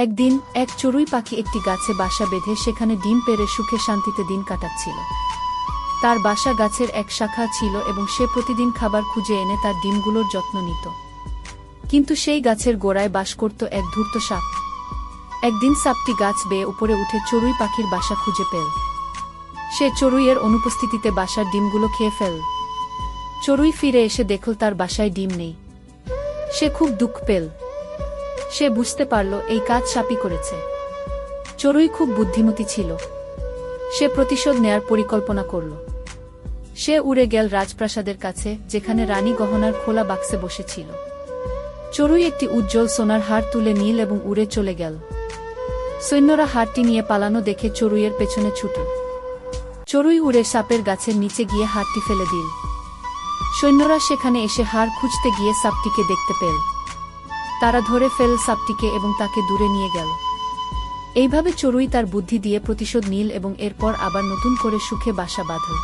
একদিন এক চড়ুই পাখি একটি গাছে বাসা বেঁধে সেখানে ডিম পেড়ে সুখে শান্তিতে দিন কাটাচ্ছিল। তার বাসা গাছের এক শাখা ছিল এবং সে প্রতিদিন খাবার খুঁজে এনে তার ডিমগুলোর যত্ন নিত। কিন্তু সেই গাছের গোড়ায় বাস করত এক ধূর্ত সাপ। একদিন সাপটি গাছ বেয়ে উপরে উঠে চড়ুই পাখির বাসা খুঁজে পেল। সে চড়ুইয়ের অনুপস্থিতিতে বাসার ডিমগুলো খেয়ে ফেল। চড়ুই ফিরে এসে দেখল তার বাসায় ডিম নেই। সে খুব দুঃখ পেল। সে বুঝতে পারল এই কাজ সাপই করেছে। চড়ুই খুব বুদ্ধিমতী ছিল। সে প্রতিশোধ নেয়ার পরিকল্পনা করল। সে উড়ে গেল রাজপ্রাসাদের কাছে, যেখানে রানী গহনার খোলা বাক্সে বসেছিল। চড়ুই একটি উজ্জ্বল সোনার হার তুলে নিল এবং উড়ে চলে গেল। সৈন্যরা হারটি নিয়ে পালানো দেখে চড়ুইয়ের পেছনে ছুটল। চড়ুই উড়ে সাপের গাছের নিচে গিয়ে হারটি ফেলে দিল। সৈন্যরা সেখানে এসে হার খুঁজতে গিয়ে সাপটিকে দেখতে পেল। তারা ধরে ফেল সাপটিকে এবং তাকে দূরে নিয়ে গেল। এইভাবে চড়ুই তার বুদ্ধি দিয়ে প্রতিশোধ নিল এবং এরপর আবার নতুন করে সুখে বাসা বাঁধল।